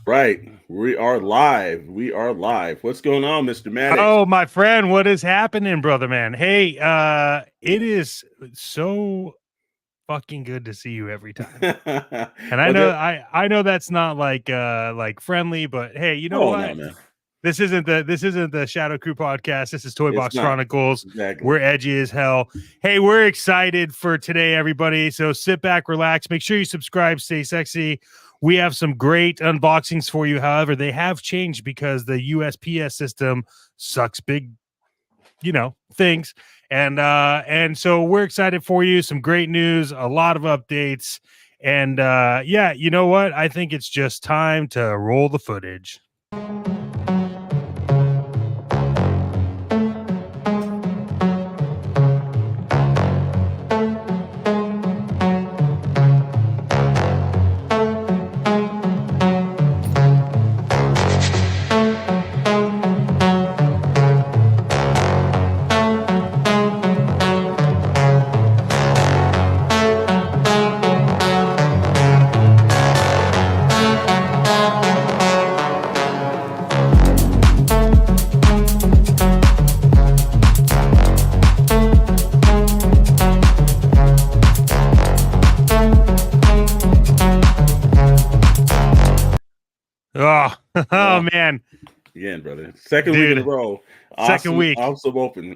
Right. We are live. We are live. What's going on, Mr. Maddox? Oh, my friend, what is happening, brother man? Hey, it is so fucking good to see you every time. And I Well, know there, I know that's not like friendly, but hey, you know oh no, what? man. This isn't the Shadow Crew podcast. This is It's ToyBox not. Chronicles. Exactly. We're edgy as hell. Hey, we're excited for today, everybody. So sit back, relax, make sure you subscribe, stay sexy. We have some great unboxings for you. However, they have changed because the USPS system sucks big, things. And so we're excited for you. Some great news, a lot of updates. And yeah, you know what? I think it's just time to roll the footage. Oh, oh Oh, man, again, brother. Second week in a dude, row. second Awesome, week.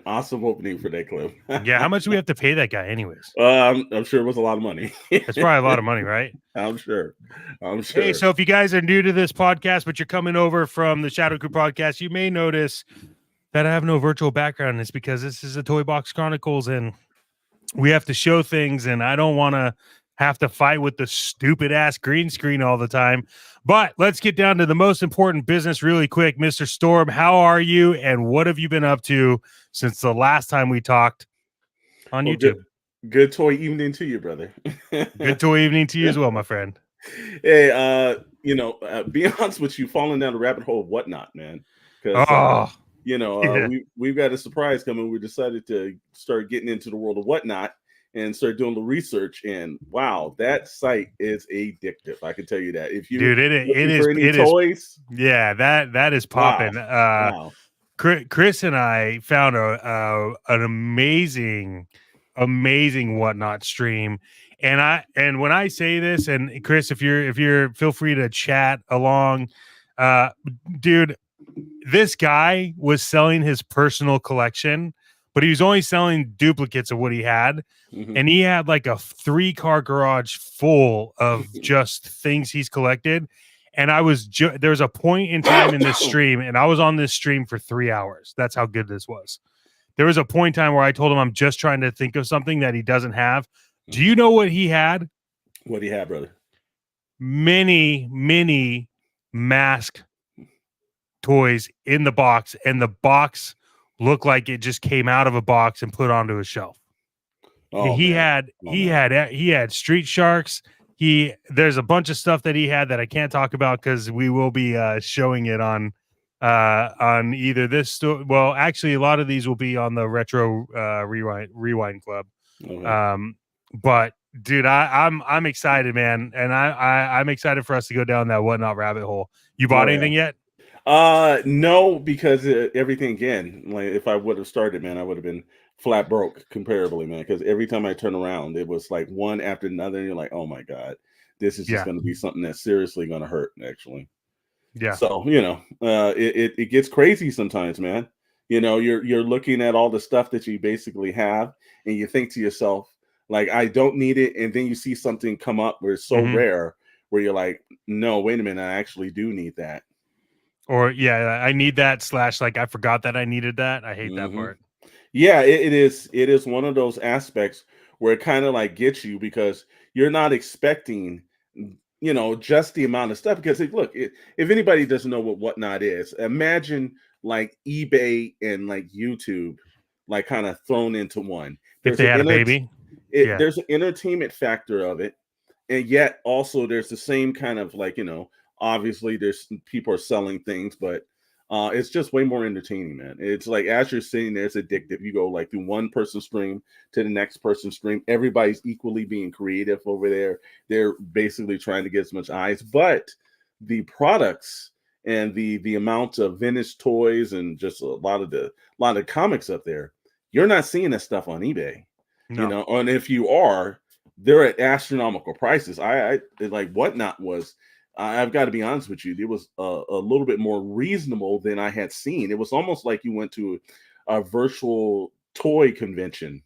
awesome opening for that clip. Yeah, how much do we have to pay that guy, anyways? I'm sure it was a lot of money. It's probably a lot of money, right? I'm sure. I'm Hey, sure. so if you guys are new to this podcast, but you're coming over from the Shadow Crew podcast, you may notice that I have no virtual background. It's because this is a Toy Box Chronicles, and we have to show things, and I don't want to have to fight with the stupid ass green screen all the time. But let's get down to the most important business really quick. Mr. Storm, how are you, and what have you been up to since the last time we talked on Well, YouTube? good toy evening to you, brother. Good toy evening to you as well, my friend. Hey, be honest with you, falling down the rabbit hole of whatnot, man. Because Oh, yeah. we've got a surprise coming. We decided to start getting into the world of whatnot and start doing the research. And wow, that site is addictive. I can tell you that. If you're Dude, looking for any it is, toys, yeah, that is wow, popping. wow. Chris and I found an amazing whatnot stream, and when I say this, and Chris, if you're feel free to chat along, uh, dude, this guy was selling his personal collection, but he was only selling duplicates of what he had. Mhm. And he had like a 3-car garage full of just things he's collected. And there was a point in time in this stream, and I was on this stream for 3 hours. That's how good this was. There was a point in time where I told him I'm just trying to think of something that he doesn't have. Do you know what he had? What do you have, brother? Many mask toys in the box, and the box looked like it just came out of a box and put onto a shelf. Oh man, oh man. He had Street Sharks. There's a bunch of stuff that he had that I can't talk about because we will be showing it on either well, actually a lot of these will be on the retro rewind club. Okay. But dude, I'm excited, man, and I'm excited for us to go down that whatnot rabbit hole. You bought Oh yeah. anything yet? No, because everything again, like if I would have started, man, I would have been flat broke comparably, man. Because every time I turn around, it was like one after another, and you're like, oh my god, this is just Yeah, going to be something that's seriously going to hurt, actually. yeah. So it gets crazy sometimes, man. You're looking at all the stuff that you basically have, and you think to yourself, like, I don't need it, and then you see something come up where it's so Mm-hmm. rare, where you're like, no, wait a minute, I actually do need that. Or yeah, I need that slash like I forgot that I needed that. I hate that Hmm. part. Yeah, it is. It is one of those aspects where it kind of like gets you because you're not expecting, just the amount of stuff. Because if anybody doesn't know what whatnot is, imagine like eBay and like YouTube, like kind of thrown into one. If There's they an had a baby, yeah. there's an entertainment factor of it, and yet also there's the same kind of like obviously there's people are selling things, but it's just way more entertaining, man. It's like as you're sitting there, it's addictive. You go like through one person's stream to the next person's stream. Everybody's equally being creative over there. They're basically trying to get as much eyes, but the products and the amount of vintage toys and just a lot of comics up there, you're not seeing that stuff on eBay. You No. know, and if you are, they're at astronomical prices. I like Whatnot was. I've got to be honest with you. It was a little bit more reasonable than I had seen. It was almost like you went to a virtual toy convention,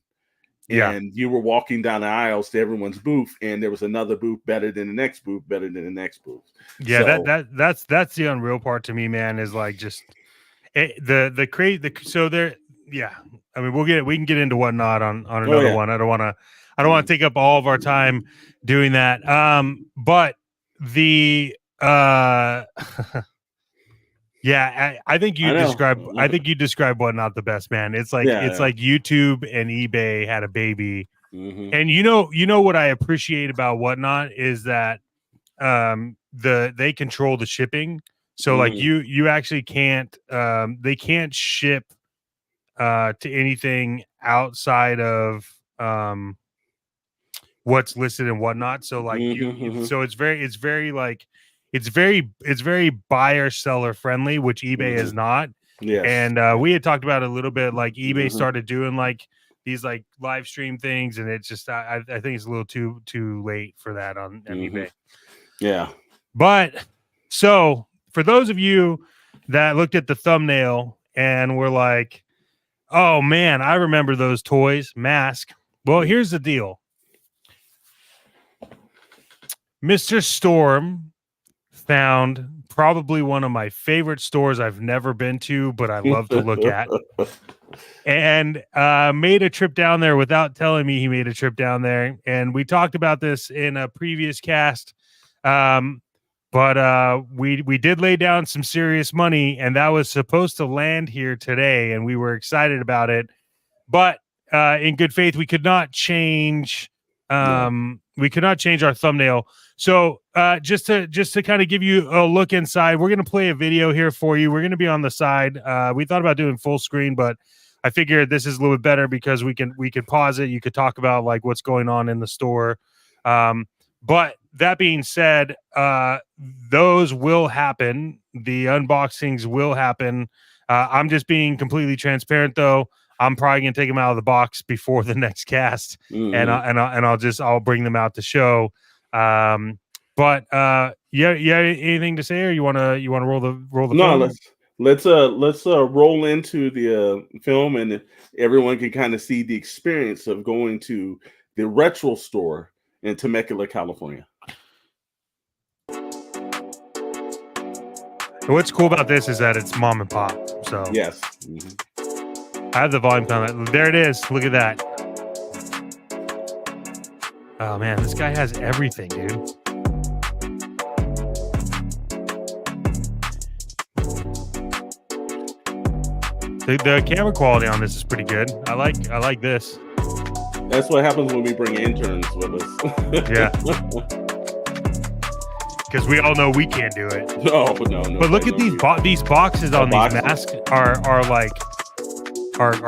Yeah. and you were walking down the aisles to everyone's booth, and there was another booth better than the next booth, better than the next booth. Yeah, So, that's the unreal part to me, man, is like just the crazy so there yeah. I mean, we can get into Whatnot on another one. I don't want to take up all of our time doing that. But the yeah, I think you describe Whatnot the best, man. It's like like YouTube and eBay had a baby. And you know what I appreciate about Whatnot is that they control the shipping. So like you actually can't they can't ship to anything outside of what's listed and whatnot. So like so it's very buyer seller friendly, which eBay is not. Yes. And we had talked about it a little bit, like eBay started doing like these like live stream things, and it's just I think it's a little too late for that on eBay. Yeah. But so for those of you that looked at the thumbnail and were like, oh man, I remember those toys, Mask. Well, here's the deal. Mr. Storm found probably one of my favorite stores I've never been to, but I love to look at. And made a trip down there without telling me he made a trip down there. And we talked about this in a previous cast. But we did lay down some serious money, and that was supposed to land here today, and we were excited about it. But in good faith, we could not change our thumbnail. So just to kind of give you a look inside, we're going to play a video here for you. We're going to be on the side. We thought about doing full screen, but I figured this is a little bit better because we could pause it. You could talk about like what's going on in the store. But that being said, those will happen. The unboxings will happen. I'm just being completely transparent, though. I'm probably gonna take them out of the box before the next cast, and I'll bring them out to show. But yeah, anything to say, or you wanna roll the no, film? let's roll into the film, and everyone can kind of see the experience of going to the retro store in Temecula, California. What's cool about this is that it's mom and pop. So yes, I have the volume on it. There it is. Look at that. Oh man, this guy has everything, dude. The camera quality on this is pretty good. I like this. That's what happens when we bring interns with us. Yeah. Because we all know we can't do it. No. But look at these boxes on these masks are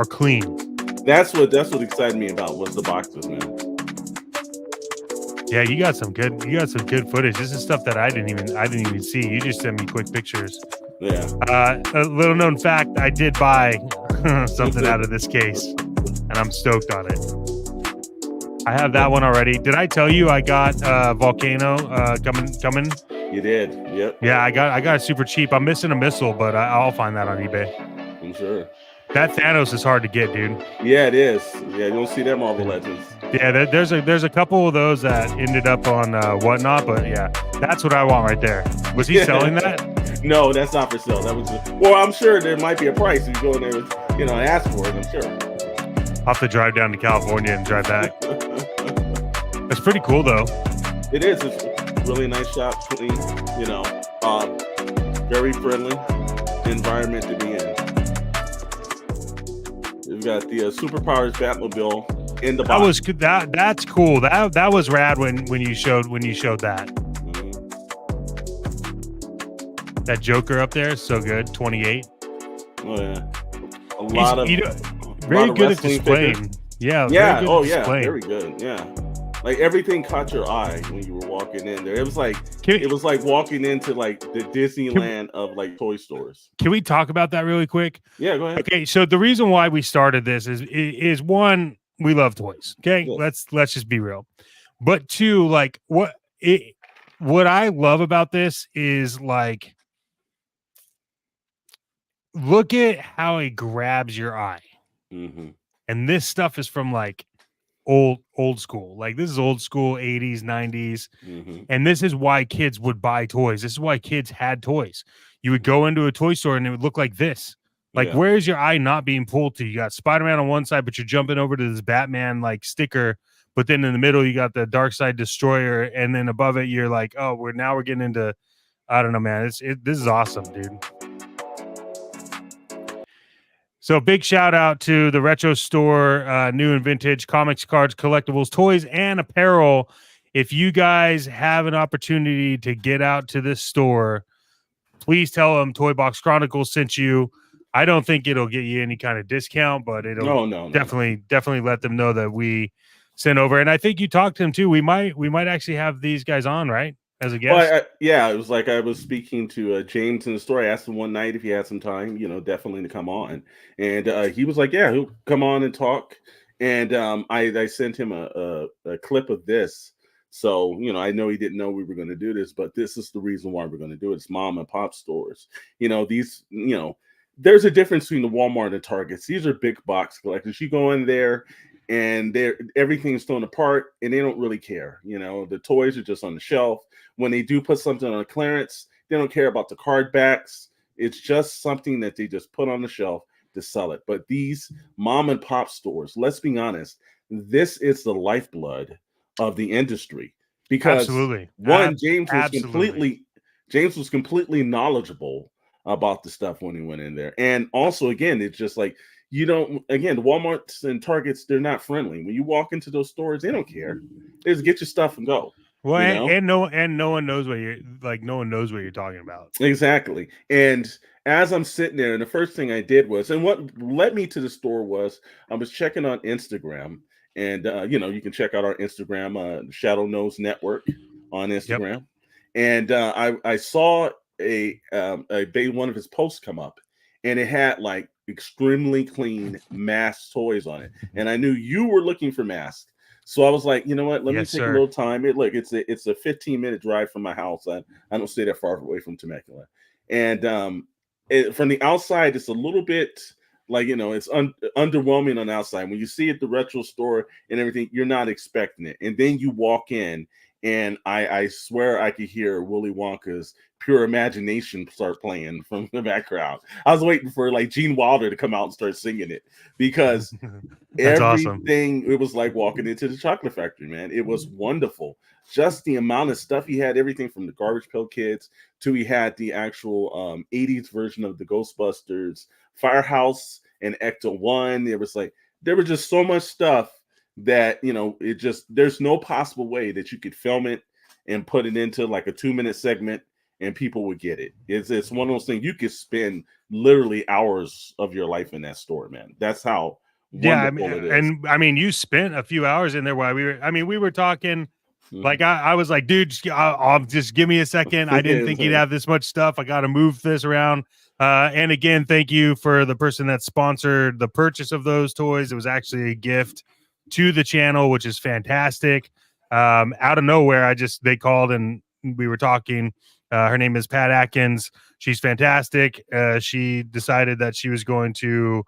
clean. That's what excited me about was the boxes, man. Yeah, you got some good footage. This is stuff that I didn't even see. You just sent me quick pictures. Yeah. A little known fact: I did buy something out of this case, and I'm stoked on it. I have that one already. Did I tell you I got Volcano coming? You did. Yep. Yeah, I got it super cheap. I'm missing a missile, but I'll find that on eBay. I'm sure. That Thanos is hard to get, dude. Yeah, it is. Yeah, you don't see that Marvel Legends. Yeah, there's a couple of those that ended up on Whatnot, but yeah, that's what I want right there. Was he selling that? No, that's not for sale. That was well, I'm sure there might be a price if you go in there, and ask for it. I'm sure. I'll have to drive down to California and drive back. It's pretty cool, though. It is. It's really nice shop, clean. Very friendly environment to be in. We've got the Superpowers Batmobile in the box. That's cool. That was rad when you showed that. Mm-hmm. That Joker up there is so good. 28. Oh yeah, very good at displaying. Yeah. Yeah. Oh yeah. Very good. Yeah. Like everything caught your eye when you were walking in there. Can, It was like walking into like the can, Disneyland of like toy stores. can we talk about that really quick? Yeah, go ahead. Okay, so the reason why we started this is one, we love toys. Okay, Yes. let's just be real. But two, like what I love about this is like look at how it grabs your eye. Mm-hmm. And this stuff is from like old school. Like this is old school 80s, 90s. Mm-hmm. And this is why kids would buy toys. This is why kids had toys. You would go into a toy store and it would look like this. Like, Yeah. where is your eye not being pulled to? You got Spider-Man on one side, but you're jumping over to this Batman like sticker. But then in the middle, you got the Dark Side Destroyer, and then above it, you're like, oh, we're getting into, I don't know, man. This is awesome, dude. So big shout out to the Retro Store, new and vintage comics, cards, collectibles, toys, and apparel. If you guys have an opportunity to get out to this store, please tell them ToyBox Chronicles sent you. I don't think it'll get you any kind of discount, but it'll No. definitely let them know that we sent over. And I think you talked to him too. We might actually have these guys on, right? As a guest. Well, yeah, it was like I was speaking to James in the store. I asked him one night if he had some time, definitely to come on, and he was like, "Yeah, he'll come on and talk." And I sent him a clip of this, so I know he didn't know we were going to do this, but this is the reason why we're going to do it. It's mom and pop stores. There's a difference between the Walmart and Targets. These are big box collectors. You go in there, and everything's thrown apart, and they don't really care. The toys are just on the shelf. When they do put something on a clearance, they don't care about the card backs. It's just something that they just put on the shelf to sell it. But these mom and pop stores, let's be honest, this is the lifeblood of the industry, because Absolutely. one, James Absolutely. was completely knowledgeable about the stuff when he went in there. And also, again, it's just like, the Walmarts and Targets, they're not friendly. When you walk into those stores, they don't care. They just get your stuff and go. Well, and no one knows what you're talking about. Exactly. And as I'm sitting there, and the first thing I did was, and what led me to the store was, I was checking on Instagram, and you can check out our Instagram, Shadow Nose Network on Instagram. Yep. And I saw one of his posts come up, and it had like extremely clean mask toys on it, and I knew you were looking for masks. So I was like, you know what? Let me take a little time. It's a 15-minute drive from my house. I don't stay that far away from Temecula, and from the outside, it's a little bit like it's underwhelming on the outside. When you see it at the retro store and everything, you're not expecting it, and then you walk in, and I swear I could hear Willy Wonka's Pure Imagination start playing from the background. I was waiting for like Gene Wilder to come out and start singing it, because everything, awesome. It was like walking into the chocolate factory, man. It was wonderful. Just the amount of stuff he had, everything from the Garbage Pail Kids to he had the actual 80s version of the Ghostbusters, Firehouse, and Ecto-1. There was just so much stuff that there's no possible way that you could film it and put it into like a 2-minute segment and people would get it. It's one of those things you could spend literally hours of your life in that store, man. That's how wonderful it is. And I mean, you spent a few hours in there while we were talking. Mm-hmm. Like I was like, dude, I'll just give me a second. I didn't think you'd have this much stuff. I got to move this around. And again, thank you for the person that sponsored the purchase of those toys. It was actually a gift to the channel, which is fantastic. Out of nowhere, they called and we were talking. Her name is Pat Atkins. She's fantastic. She decided that she was going to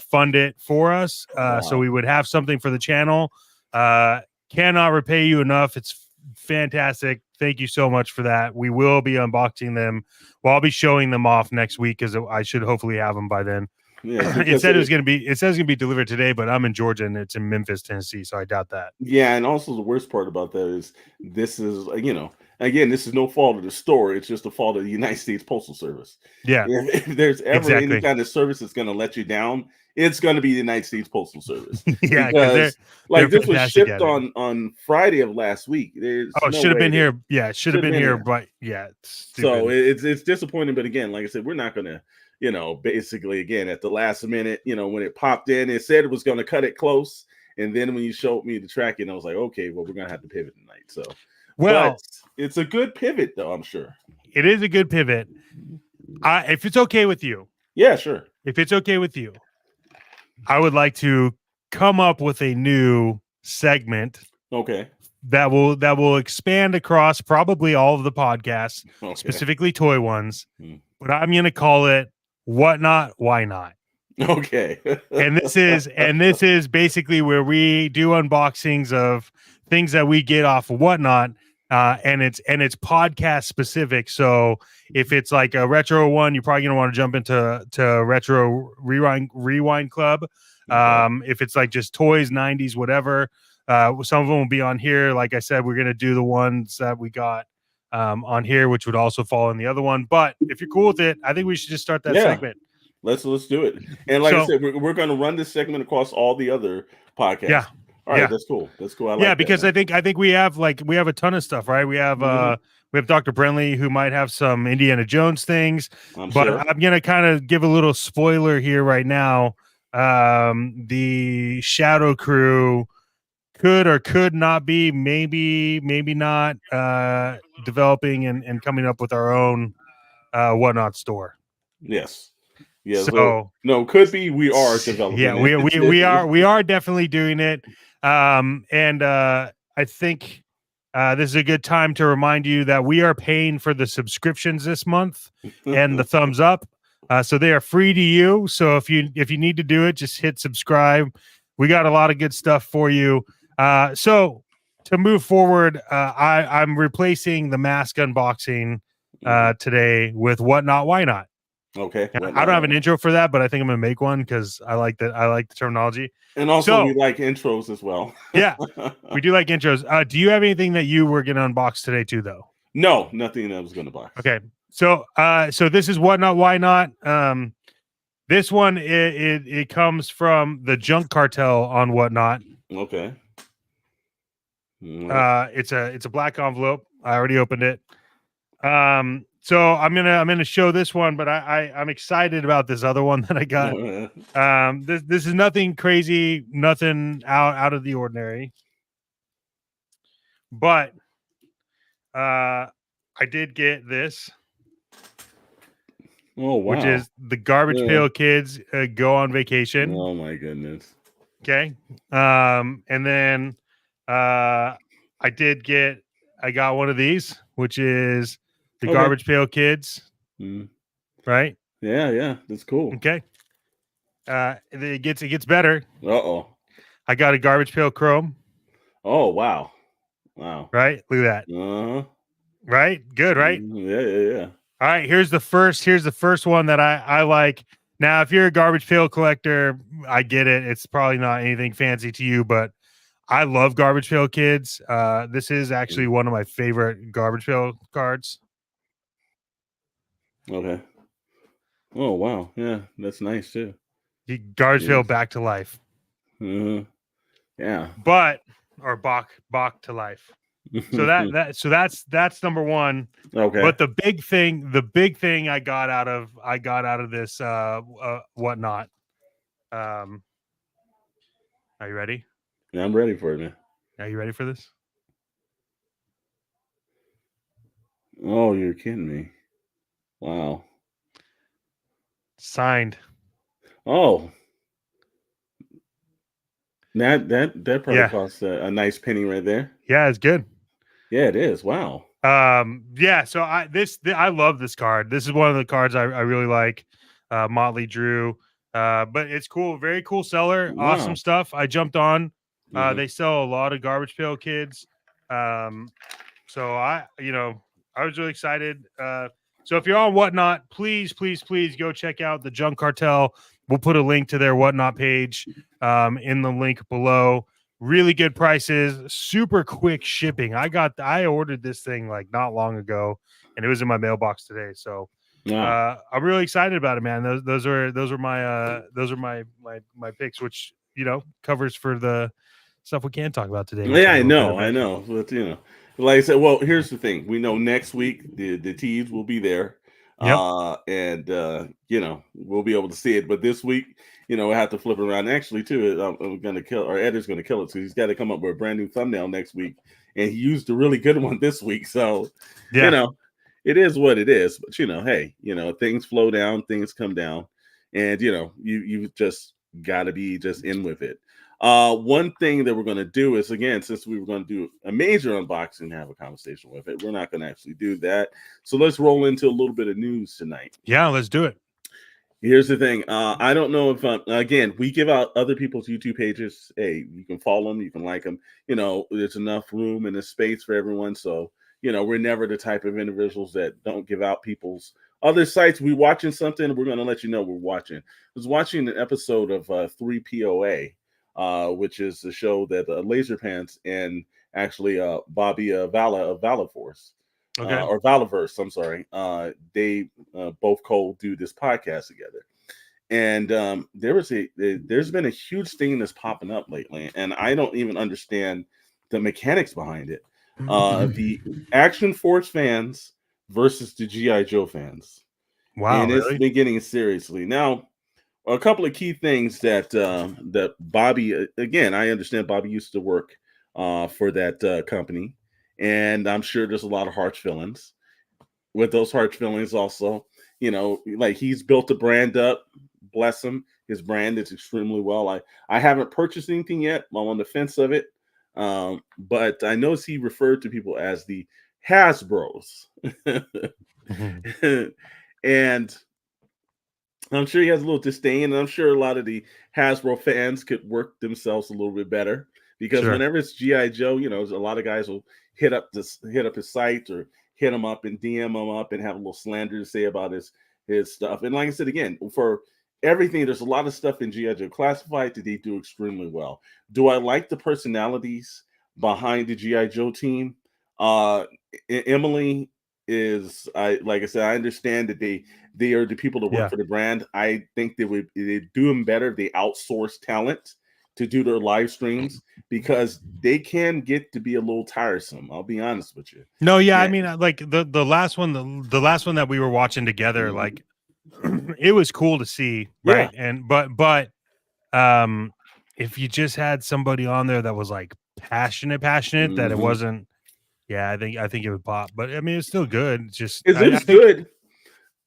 fund it for us. So we would have something for the channel. Cannot repay you enough. It's fantastic. Thank you so much for that. We will be unboxing them. Well, I'll be showing them off next week, because I should hopefully have them by then. Yeah, it says it's going to be delivered today, but I'm in Georgia and it's in Memphis, Tennessee, so I doubt that. Yeah, and also the worst part about that is this is again, this is no fault of the store. It's just the fault of the United States Postal Service. Yeah, if there's ever any kind of service that's going to let you down, it's going to be the United States Postal Service. Yeah, because this was shipped on Friday of last week. It should have been here. Yeah, it should have been here, but yeah. So it's disappointing, but again, like I said, we're not going to. Basically, again, at the last minute, when it popped in, it said it was going to cut it close. And then when you showed me the tracking, I was like, okay, well, we're gonna have to pivot tonight. So, Well, but it's a good pivot, though. I'm sure it is a good pivot. If it's okay with you, yeah, sure. if it's okay with you, I would like to come up with a new segment Okay. that will expand across probably all of the podcasts, Okay. specifically toy ones. Hmm. But I'm going to call it "Whatnot, Why Not." Okay. And this is basically where we do unboxings of things that we get off of Whatnot. And it's podcast specific. So if it's like a retro one, you're probably gonna want to jump into retro rewind club. If it's like just toys, 90s, whatever, some of them will be on here. Like I said, we're gonna do the ones that we got on here, which would also fall in the other one. But if you're cool with it, I think we should just start that segment. Let's do it. And like I said, we're going to run this segment across all the other podcasts. Yeah. All right, that's cool. That's cool. I like because that, I think we have a ton of stuff, right? We have Dr. Brentley, who might have some Indiana Jones things, I'm gonna kind of give a little spoiler here right now. The Shadow Crew could or could not be, maybe not, developing and coming up with our own Whatnot store. Yes. Yeah. So no, could be. We are developing. Yeah, we are definitely doing it. I think this is a good time to remind you that we are paying for the subscriptions this month and the thumbs up. So they are free to you. So if you need to do it, just hit subscribe. We got a lot of good stuff for you. So to move forward, I'm replacing the mask unboxing today with Whatnot, Why Not. Okay. I don't have an intro for that, but I think I'm gonna make one because I like the terminology. And also, we like intros as well. Yeah, we do like intros. Do you have anything that you were gonna unbox today too, though? No, nothing that I was gonna box. Okay, so this is Whatnot, Why Not. This one it comes from the Junk Cartel on Whatnot. Okay. It's a black envelope. I already opened it. So I'm gonna show this one, but I'm excited about this other one that I got. This is nothing crazy, nothing out of the ordinary. But I did get this. Oh wow! Which is the Garbage Pail Kids Go on Vacation. Oh my goodness. Okay. And then I got one of these, which is the Garbage Pail Kids, right? Yeah, that's cool. Okay. It gets better. I got a Garbage Pail Chrome. Oh wow! Right, look at that. Right, good, right? Yeah. All right, here's the first one that I like. Now, if you're a Garbage Pail collector, I get it. It's probably not anything fancy to you, but I love Garbage Pail Kids. This is actually one of my favorite Garbage Pail cards. Okay. Oh wow! Yeah, that's nice too. Garbage Pail back to life. Yeah. Or Bach to life. So that's number one. Okay. But the big thing I got out of this Whatnot. Are you ready? Yeah, I'm ready for it, man. Are you ready for this? Oh, you're kidding me. Wow. Signed. Oh. That probably costs a nice penny right there. Yeah, it's good. Yeah, it is. Wow. Yeah, so I love this card. This is one of the cards I really like. Motley Drew. But it's cool, very cool seller. Wow. Awesome stuff. I jumped on. They sell a lot of Garbage Pail Kids. So I was really excited. So if you're on Whatnot, please go check out the Junk Cartel. We'll put a link to their Whatnot page in the link below. Really good prices, super quick shipping. I ordered this thing like not long ago, and it was in my mailbox today. So I'm really excited about it, man. Those are my picks, which covers for the stuff we can't talk about today. Yeah, I know. But like I said, well, here's the thing. We know next week the tees will be there. Yep. We'll be able to see it. But this week, we'll have to flip it around. Actually, too, I'm going to kill, or Ed is going to kill it. So he's got to come up with a brand new thumbnail next week. And he used a really good one this week. So, you Yeah. know, it is what it is. But, hey, things flow down, things come down. And, you just got to be just in with it. One thing that we're going to do is, again, since we were going to do a major unboxing and have a conversation with it, we're not going to actually do that. So let's roll into a little bit of news tonight. Yeah, let's do it. Here's the thing. I don't know if, again, we give out other people's YouTube pages. Hey, you can follow them, you can like them. There's enough room and a space for everyone. So, we're never the type of individuals that don't give out people's other sites. We watching something, we're going to let you know we're watching. I was watching an episode of 3POA, which is the show that Laser Pants and actually Bobby Vala of Valor Force. Okay. Or Valaverse, I'm sorry. They both co-do this podcast together, and there's been a huge thing that's popping up lately, and I don't even understand the mechanics behind it. The Action Force fans versus the GI Joe fans, Wow, and it's really? been getting seriously now. A couple of key things that Bobby, again, I understand Bobby used to work for that company, and I'm sure there's a lot of harsh feelings. With those harsh feelings, also, like he's built a brand up. Bless him, his brand is extremely well. I haven't purchased anything yet. I'm on the fence of it, but I noticed he referred to people as the Hasbros, and I'm sure he has a little disdain, and I'm sure a lot of the Hasbro fans could work themselves a little bit better because Sure. whenever it's GI Joe, a lot of guys will hit up his site or hit him up and DM him up and have a little slander to say about his stuff. And like I said again, for everything, there's a lot of stuff in GI Joe Classified that they do extremely well. Do I like the personalities behind the GI Joe team? Emily is, I like I said, I understand that they are the people that work Yeah. for the brand. I think they do them better if they outsource talent to do their live streams because they can get to be a little tiresome. I'll be honest with you. No, yeah, I Yeah. mean, like the last one, the last one that we were watching together, Mhm. like it was cool to see, Yeah. right? And but um if you just had somebody on there that was like passionate that it Mhm. wasn't, yeah, I think it would pop. But I mean, it's still good. It's just It I was think good.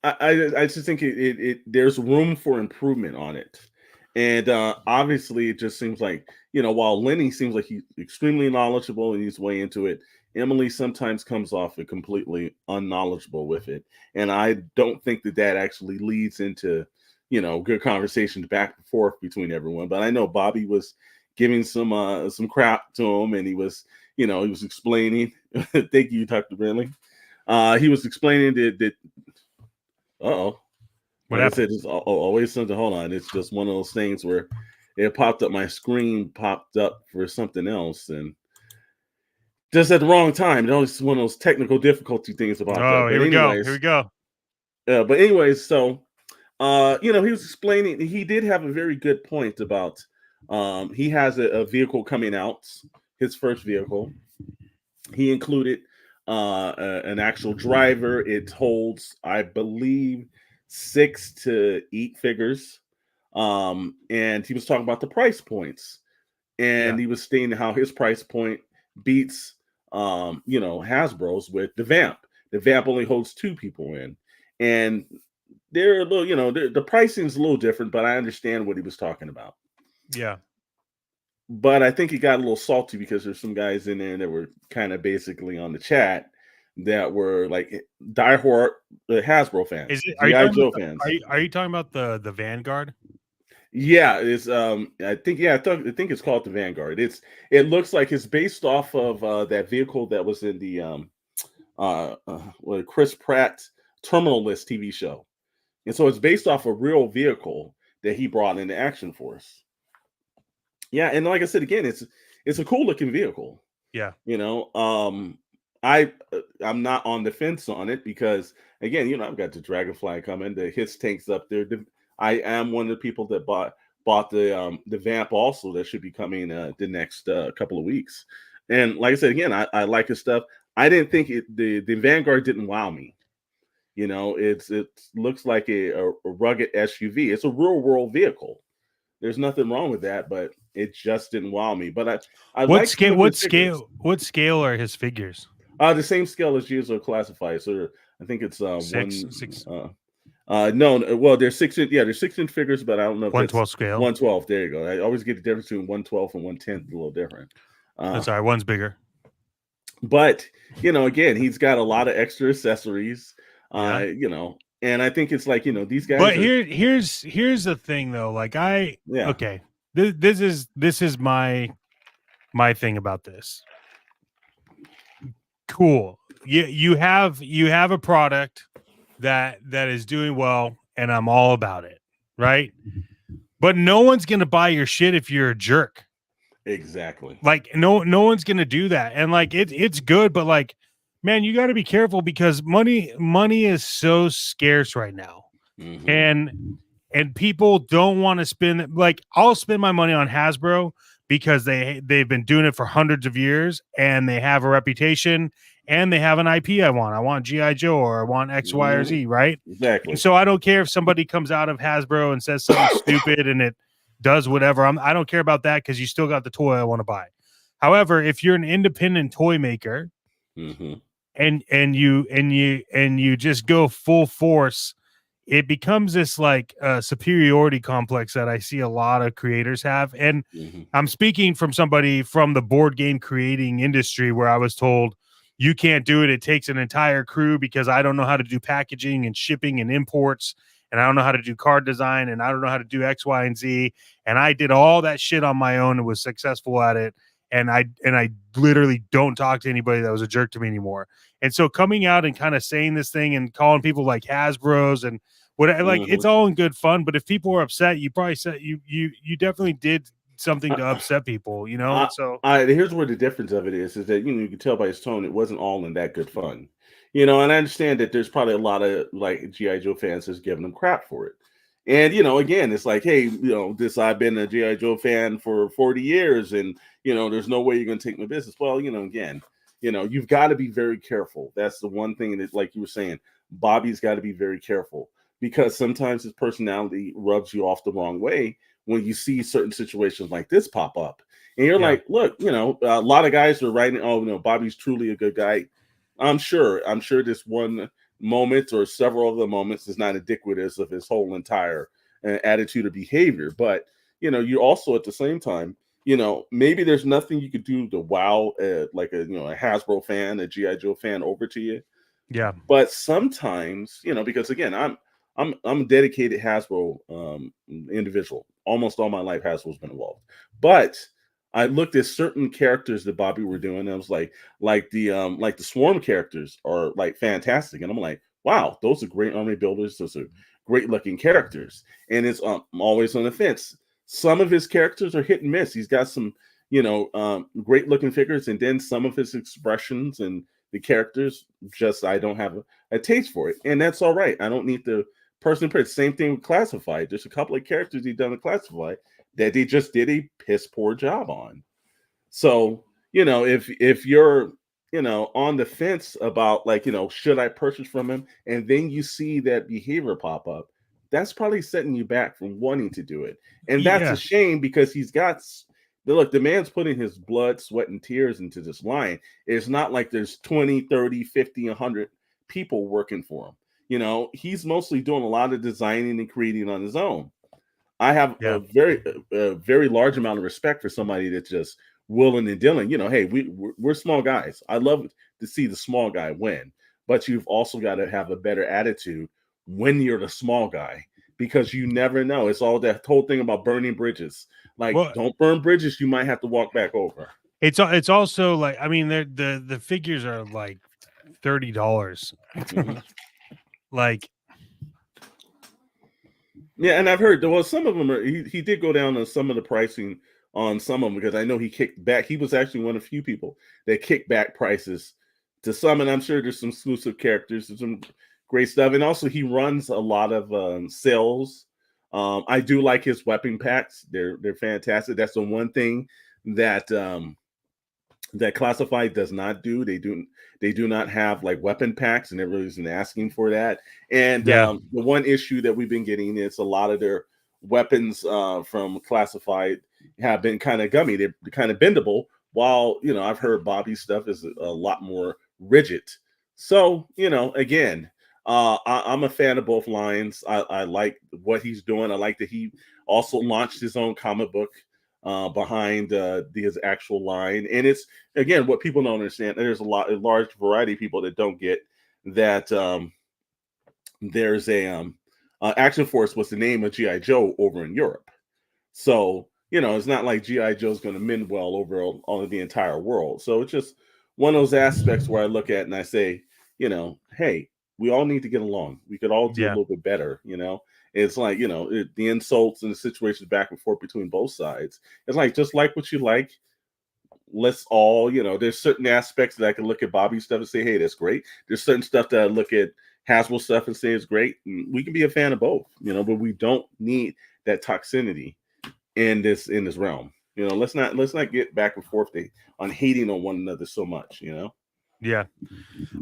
I just think it there's room for improvement on it. And obviously it just seems like, while Lenny seems like he's extremely knowledgeable and he's way into it, Emily sometimes comes off as completely unknowledgeable with it. And I don't think that actually leads into, good conversations back and forth between everyone. But I know Bobby was giving some crap to him, and he was explaining. Thank you, Dr. Brentley. He was explaining that uh-oh. what Like I happened. said, it's always something. Hold on. It's just one of those things where it popped up. My screen popped up for something else. And just at the wrong time. It's always one of those technical difficulty things about that. Oh, here But we go. Here we anyways, go. so he was explaining, he did have a very good point about he has a vehicle coming out, his first vehicle. He included an actual driver. It holds, I believe, 6 to 8 figures. And he was talking about the price points, Yeah. and he was stating how his price point beats, Hasbro's with the Vamp. The Vamp only holds 2 people in, and they're a little, the pricing is a little different, but I understand what he was talking about. Yeah. But I think he got a little salty because there's some guys in there that were kind of basically on the chat that were like diehard Hasbro Is fans, it, are you GI talking about Joe the, fans. are you talking about the Vanguard? Yeah, it's I think, I think it's called the Vanguard. It looks like it's based off of that vehicle that was in the Chris Pratt Terminal List TV show. And so it's based off a real vehicle that he brought into Action Force. Yeah, and like I said again, it's a cool looking vehicle. Yeah. You know, I'm not on the fence on it because again, I've got the Dragonfly coming, the hits tanks up there. I am one of the people that bought the Vamp also that should be coming the next couple of weeks. And like I said again, I like his stuff. I didn't think the Vanguard didn't wow me. You know, it looks like a rugged SUV. It's a real world vehicle. There's nothing wrong with that, but it just didn't wow me. But I What like some scale? of his figures. What scale are his figures? The same scale as Gears classified. So I think it's Six, six, no, well, there's 6 inch, yeah, there's 6 inch figures, but I don't know if one that's twelve scale. 112. There you go. I always get the difference between 112 and 110, a little different. Oh, sorry, one's bigger. But again, he's got a lot of extra accessories. Yeah. And I think it's like, these guys But are, here's the thing though. Like yeah, okay, this is my thing about this. Cool. You have a product that is doing well, and I'm all about it, right? But no one's gonna buy your shit if you're a jerk. exactly. Like no one's gonna do that. And like it's good, but like, man, you got to be careful because money is so scarce right now. Hmm. And people don't want to spend, like, I'll spend my money on Hasbro because they've been doing it for hundreds of years and they have a reputation and they have an IP I want. I want GI Joe or I want X, Y, or Hmm. Z, right? And Exactly. so I don't care if somebody comes out of Hasbro and says something stupid and it does whatever. I don't care about that because you still got the toy I want to buy. However, if you're an independent toy maker Hmm. and you just go full force, it becomes this like superiority complex that I see a lot of creators have. And Hmm. I'm speaking from somebody from the board game creating industry where I was told you can't do it. It takes an entire crew because I don't know how to do packaging and shipping and imports. And I don't know how to do card design and I don't know how to do X, Y, and Z. And I did all that shit on my own and was successful at it. And I literally don't talk to anybody that was a jerk to me anymore. And so coming out and kind of saying this thing and calling people like Hasbro's and what, like, it's Hmm. all in good fun, but if people are upset, you probably said you definitely did something to upset people, I, and so here's where the difference of it is that you can tell by his tone it wasn't all in that good fun, and I understand that there's probably a lot of like GI Joe fans that's giving him crap for it, and again it's like, hey, this I've been a GI Joe fan for 40 years, and there's no way you're gonna take my business. Well, again, you've got to be very careful. That's the one thing that, like you were saying, Bobby's got to be very careful because sometimes his personality rubs you off the wrong way when you see certain situations like this pop up. And you're yeah, like, look, a lot of guys are writing, oh, Bobby's truly a good guy. I'm sure this one moment or several of the moments is not indicative of his whole entire attitude or behavior. But, you also at the same time, maybe there's nothing you could do to wow like a Hasbro fan, a G.I. Joe fan over to you. yeah, But sometimes, because again, I'm a dedicated Hasbro individual. Almost all my life, Hasbro's been involved. But I looked at certain characters that Bobby were doing, and I was like the Swarm characters are like fantastic, and I'm like, wow, those are great army builders. Those are great looking characters, and it's I'm always on the fence. Some of his characters are hit and miss. He's got some, great looking figures, and then some of his expressions and the characters just I don't have a taste for it, and that's all right. I don't need the person pitch. Same thing with Classified. There's a couple of characters he done in Classified that they just did a piss poor job on. So if you're on the fence about like should I purchase from him, and then you see that behavior pop up, that's probably setting you back from wanting to do it, and that's a yeah, shame because he's got look, the man's putting his blood, sweat, and tears into this line. It's not like there's 20, 30, 50, 100 people working for him. He's mostly doing a lot of designing and creating on his own. I have yeah. a very large amount of respect for somebody that's just willing and dealing. Hey, we're small guys. I love to see the small guy win, but you've also got to have a better attitude when you're the small guy because you never know. It's all that whole thing about burning bridges. Like, Well, don't burn bridges you might have to walk back over. it's also like, I mean, the figures are like $30. Mhm. Like, Yeah, and I've heard well some of them are he did go down on some of the pricing on some of them because I know he kicked back. He was actually one of the few people that kicked back prices to some, and I'm sure there's some exclusive characters, there's some great stuff, and also he runs a lot of sales. I do like his weapon packs; they're fantastic. That's the one thing that that Classified does not do. They do not have like weapon packs, and everybody's been asking for that. And Yeah. the one issue that we've been getting is a lot of their weapons from Classified have been kind of gummy. They're kind of bendable. While I've heard Bobby's stuff is a lot more rigid. So again, I'm a fan of both lines. I like what he's doing. I like that he also launched his own comic book behind his actual line. And it's again what people don't understand. There's a large variety of people that don't get that. There's a Action Force was the name of GI Joe over in Europe. So it's not like GI Joe's going to mend well over all the entire world. So it's just one of those aspects where I look at and I say, hey, we all need to get along. We could all do a Yeah. little bit better. It's like the insults and the situations back and forth between both sides. It's like just like what you like. Let's all there's certain aspects that I can look at Bobby's stuff and say, hey, that's great. There's certain stuff that I look at Hasbro stuff and say it's great. We can be a fan of both, but we don't need that toxicity in this realm. Let's not get back and forth on hating on one another so much. Yeah.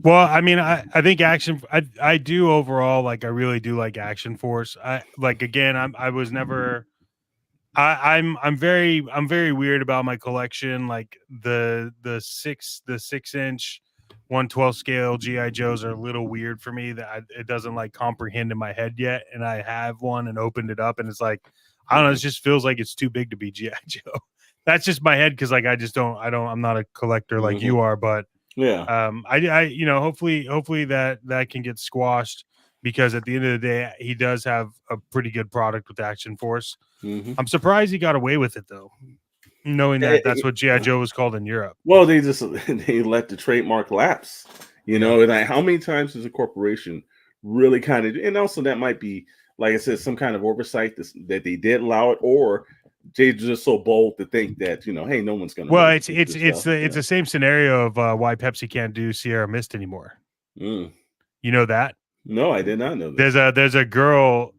Well, I mean, I think I do overall, like, I really do like Action Force. I was never, I'm very weird about my collection. Like the 6-inch 112 scale GI Joes are a little weird for me. It doesn't like comprehend in my head yet. And I have one and opened it up, and it's like, I don't know, it just feels like it's too big to be GI Joe. That's just my head, because like I'm not a collector like you are, but Yeah. Hopefully that can get squashed, because at the end of the day, he does have a pretty good product with Action Force. I'm surprised he got away with it, though, knowing that that's what GI Joe was called in Europe. Well, they let the trademark lapse. And how many times does a corporation really kind of, and also that might be, like I said, some kind of oversight that they did allow it, or they're just so bold to think that hey, no one's gonna. Well, it's the same scenario of why Pepsi can't do Sierra Mist anymore. You know that? No, I did not know this. There's a girl.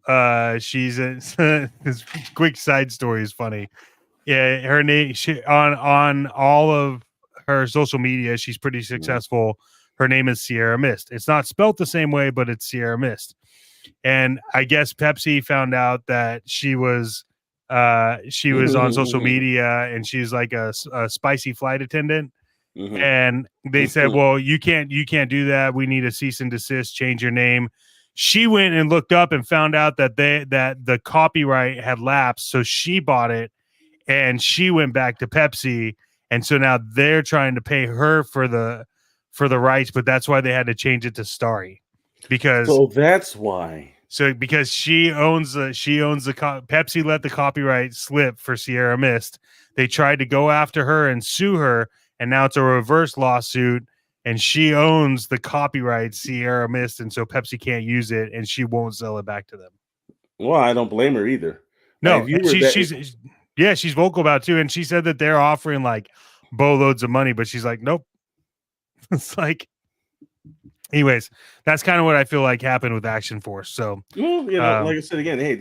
She's this quick side story is funny. Yeah, her name on all of her social media, she's pretty successful. Her name is Sierra Mist. It's not spelt the same way, but it's Sierra Mist. And I guess Pepsi found out that she was on social media, and she's like a spicy flight attendant. And they said, well, you can't do that. We need a cease and desist, change your name. She went and looked up and found out that the copyright had lapsed. So she bought it, and she went back to Pepsi. And so now they're trying to pay her for the rights, but that's why they had to change it to Starry, because that's why. So because she owns the Pepsi let the copyright slip for Sierra Mist. They tried to go after her and sue her, and now it's a reverse lawsuit, and she owns the copyright Sierra Mist, and so Pepsi can't use it, and she won't sell it back to them. Well, I don't blame her either. No, she's vocal about it too, and she said that they're offering like boatloads of money, but she's like, nope. It's like, anyways, that's kind of what I feel like happened with Action Force. So, well, like I said again, hey,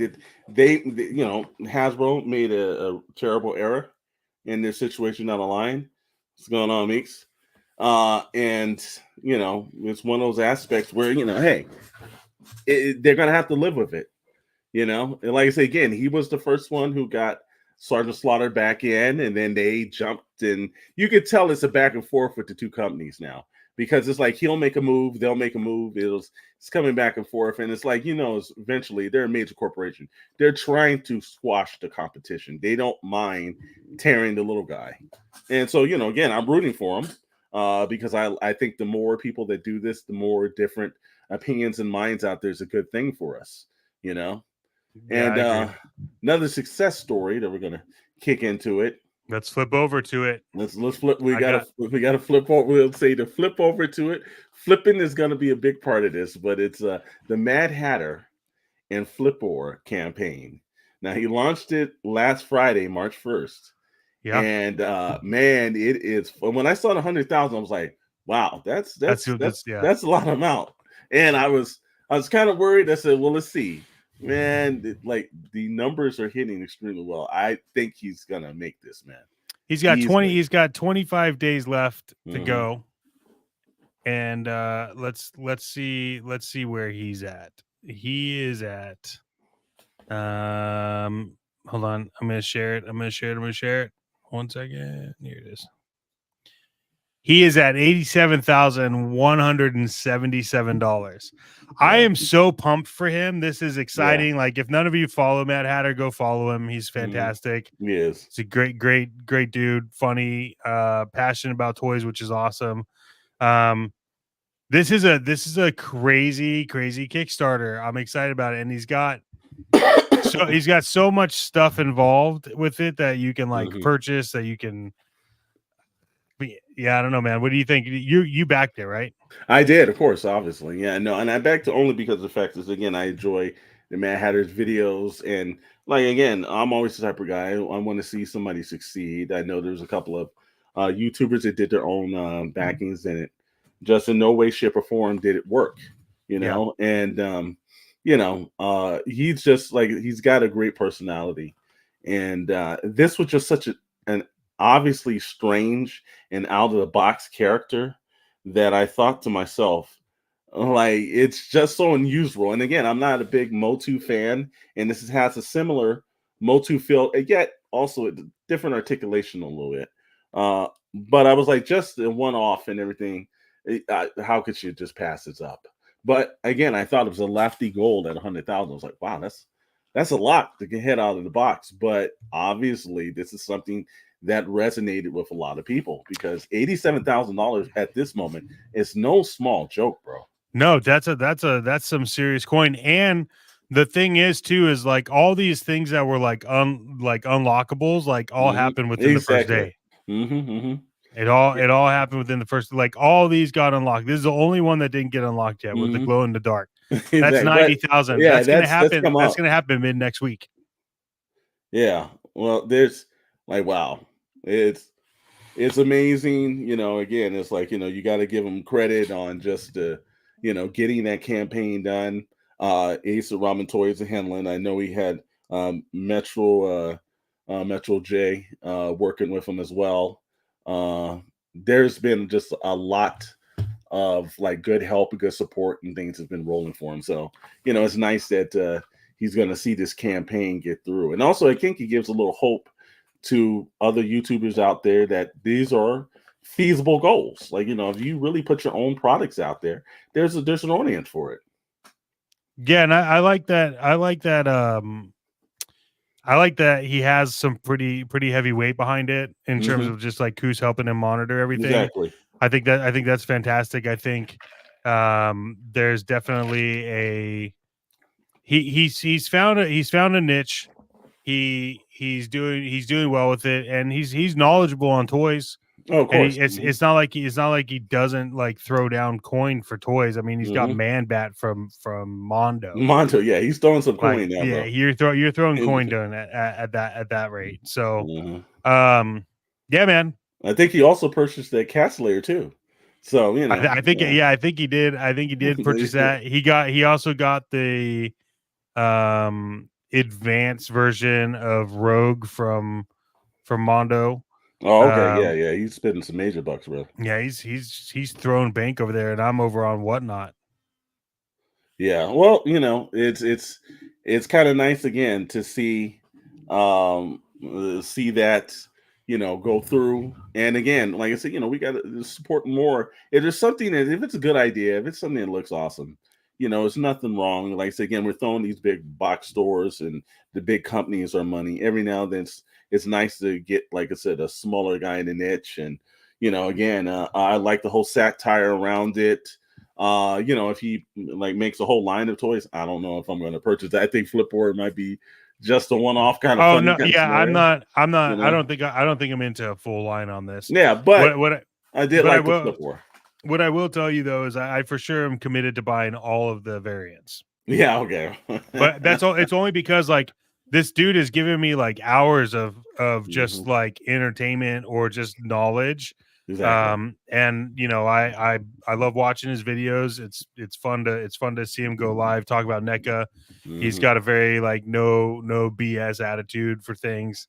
they Hasbro made a terrible error in their situation down the line. What's going on, Meeks? And it's one of those aspects where hey, they're gonna have to live with it. And like I say again, he was the first one who got Sergeant Slaughter back in, and then they jumped, and you could tell it's a back and forth with the two companies now, because it's like he'll make a move, they'll make a move. It's coming back and forth, and it's like eventually they're a major corporation. They're trying to squash the competition. They don't mind tearing the little guy, and so again, I'm rooting for them because I think the more people that do this, the more different opinions and minds out there is a good thing for us. And another success story that we're gonna kick into it. Let's flip over to it. Let's flip. We gotta flip over. We'll say to flip over to it. Flipping is gonna be a big part of this, but it's the Mad Hatter and Flipor campaign. Now he launched it last Friday, March 1st. Yeah, and man, it is. When I saw 100,000, I was like, wow, that's a lot of amount. And I was kind of worried. I said, well, let's see. Man, the numbers are hitting extremely well. I think he's gonna make this, man. He's got easily. He's got 25 days left to Mhm. go, and let's see where he's at. He is at hold on. I'm gonna share it. I'm gonna share it. 1 second. Here it is. He is at $87,177. I Yeah. am so pumped for him. This is Yeah. exciting. Like, if none of you follow Mad Hatter, go follow him. He's Mhm. fantastic. He is. He's a great dude. Funny, passionate about toys, which is awesome. This is a crazy Kickstarter. I'm excited about it, and he's got so much stuff involved with it that you can like Mhm. purchase, that you can. Yeah, I don't know, man. What do you think? You backed it, right? I did, of course, obviously. Yeah, no, and I backed it only because of the fact is again, I enjoy the Mad Hatter's videos and like again, I'm always the type of guy I want to see somebody succeed. I know there's a couple of YouTubers that did their own backings in it. Just in no way, shape, or form did it work, Yeah. and he's just like he's got a great personality. And this was just such an obviously strange and out of the box character that I thought to myself, like, it's just so unusual. And again, I'm not a big Motu fan, and has a similar Motu feel, and yet also a different articulation a little bit. But I was like, just the one off and everything. How could you just pass this up? But again, I thought it was a lefty gold at 100,000. I was like, wow, that's a lot to get out of the box. But obviously, this is something that resonated with a lot of people because $87,000 at this moment is no small joke, bro. No, that's some serious coin. And the thing is too is like all these things that were like unlockables like all Mhm. happened within the first Exactly. day. Mhm, mhm. It all happened within the first, like, all these got unlocked. This is the only one that didn't get unlocked yet, with the Mhm. glow in the dark. That's Exactly, but 90,000. yeah, that's come That's up. gonna happen mid next week. Yeah. Well, there's like, wow. It's it's amazing, again, it's like, you gotta give him credit on just, getting that campaign done. Ace of Ramen Toys and Henlin, I know he had, Metro J, working with him as well. Uh, there's been just a lot of like good help and good support and things have been rolling for him. So, it's nice that he's going to see this campaign get through. And also, I think he gives a little hope to other YouTubers out there that these are feasible goals. Like, if you really put your own products out there, there's an audience for it. Yeah, and I like that. I like that he has some pretty heavy weight behind it in terms Hmm. of just like who's helping him monitor everything. Exactly. I think that's fantastic. I think there's definitely a he's found a niche. He's doing well with it, and he's knowledgeable on toys. Oh, of And course. Hmm. it's not like he doesn't like throw down coin for toys. I mean, he's got Hmm. Man Bat from Mondo. Monto, yeah, he's throwing some Like, coin now, yeah, bro. you're throwing coin down at that rate. So, Mhm. um, yeah, man. I think he also purchased that cat slayer too. So, I think yeah, I think he did. I think he did purchase that. He also got the advanced version of Rogue from Mondo. Oh, okay. Yeah, Um, yeah. He's spending some major bucks, bro. yeah, he's throwing bank over there, and I'm over on Whatnot. Yeah. Well, it's kind of nice again to see that go through. And again, like I said, we got to support more. If there's something that if it's a good idea, if it's something that looks awesome, it's nothing wrong. Like I said, again, we're throwing these big box stores and the big companies our money. Every now and then it's nice to get, like I said, a smaller guy in the niche. And again, I like the whole satire around it. If he like makes a whole line of toys, I don't know if I'm going to purchase that. I think Flipboard might be just a one-off kind of Oh funny no, kind of yeah, scenario. I'm You not. know, I don't think I'm into a full line on this. yeah, but What I did but I like the will Flipboard. what I will tell you though is I for sure am committed to buying all of the variants. Yeah, okay. But that's all. It's only because like this dude is giving me like hours of just Mhm. like entertainment or just knowledge. Exactly. And I love watching his videos. It's fun to see him go live, talk about NECA. He's Mhm. got a very like no BS attitude for things.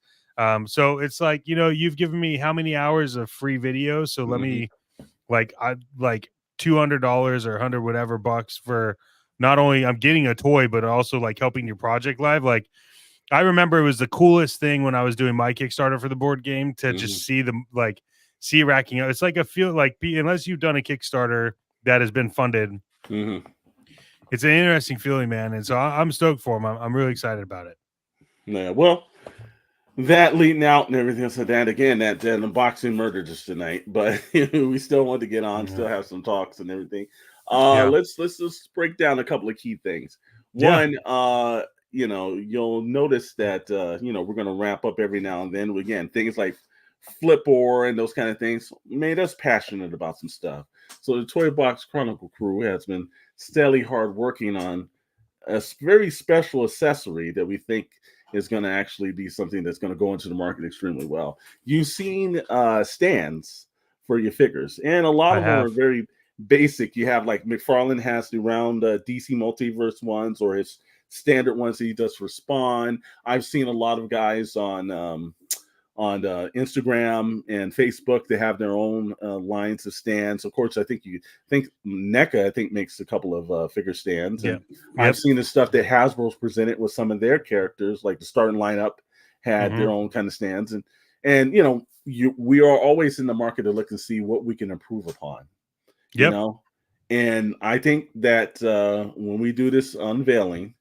So it's like, you've given me how many hours of free videos, so let me I like $200 or 100 whatever bucks for not only I'm getting a toy, but also like helping your project live. Like, I remember it was the coolest thing when I was doing my Kickstarter for the board game to just see them see racking up. It's like a feel like unless you've done a Kickstarter that has been funded, it's an interesting feeling, man. And so I'm stoked for them. I'm really excited about it. Yeah, well, that leading out and everything else like that. Again, that unboxing murdered us tonight, but we still want to get on, still have some talks and everything. Let's just break down a couple of key things. One, you'll notice that we're going to wrap up every now and then. Again, things like Flipboard and those kind of things made us passionate about some stuff. So the ToyBox Chronicle crew has been steadily hard working on a very special accessory that we think is going to actually be something that's going to go into the market extremely well. You've seen stands for your figures, and a lot of them are very basic. You have like McFarlane has the round DC Multiverse ones, or his standard ones that he does for Spawn. I've seen a lot of guys on Instagram and Facebook. They have their own lines of stands. Of course, I think NECA makes a couple of figure stands. Yeah. I've seen the stuff that Hasbro's presented with some of their characters, like the starting lineup had their own kind of stands. And we are always in the market to look and see what we can improve upon. And I think that when we do this unveiling,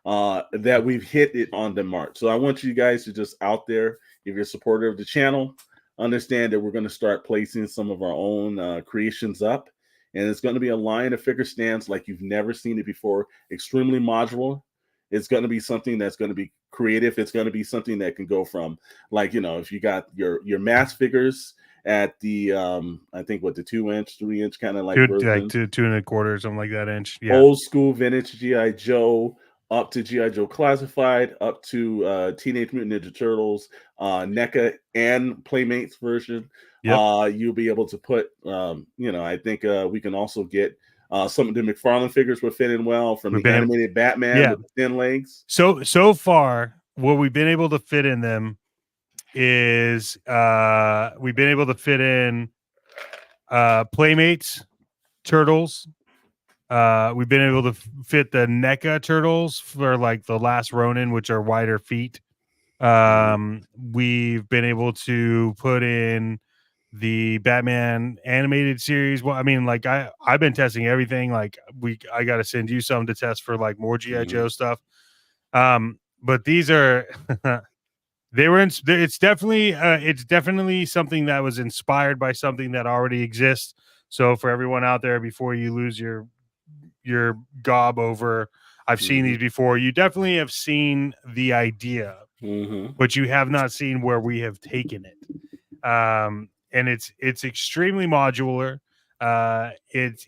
that we've hit it on the mark. So I want you guys to just out there, if you're a supporter of the channel, understand that we're going to start placing some of our own creations up. And it's going to be a line of figure stands like you've never seen it before. Extremely modular. It's going to be something that's going to be creative. It's going to be something that can go from, like, if you got your mass figures at the I think the 2-inch, 3-inch kind of like version, like 2.25, something like that inch. Yeah. Old school vintage G.I. Joe, up to G.I. Joe Classified, up to Teenage Mutant Ninja Turtles, NECA and Playmates version. You'll be able to put, I think we can also get some of the McFarlane figures will fit in well from the animated Batman with the thin legs. So far, what we've been able to fit in them is we've been able to fit in Playmates, Turtles. We've been able to fit the NECA turtles for like the Last Ronin, which are wider feet. We've been able to put in the Batman animated series. Well, I mean, like I've been testing everything. Like I got to send you some to test for like more G.I. Joe stuff. But these are it's definitely something that was inspired by something that already exists. So for everyone out there, before you lose your gob over, I've seen these before, you definitely have seen the idea, but you have not seen where we have taken it. And it's extremely modular. It's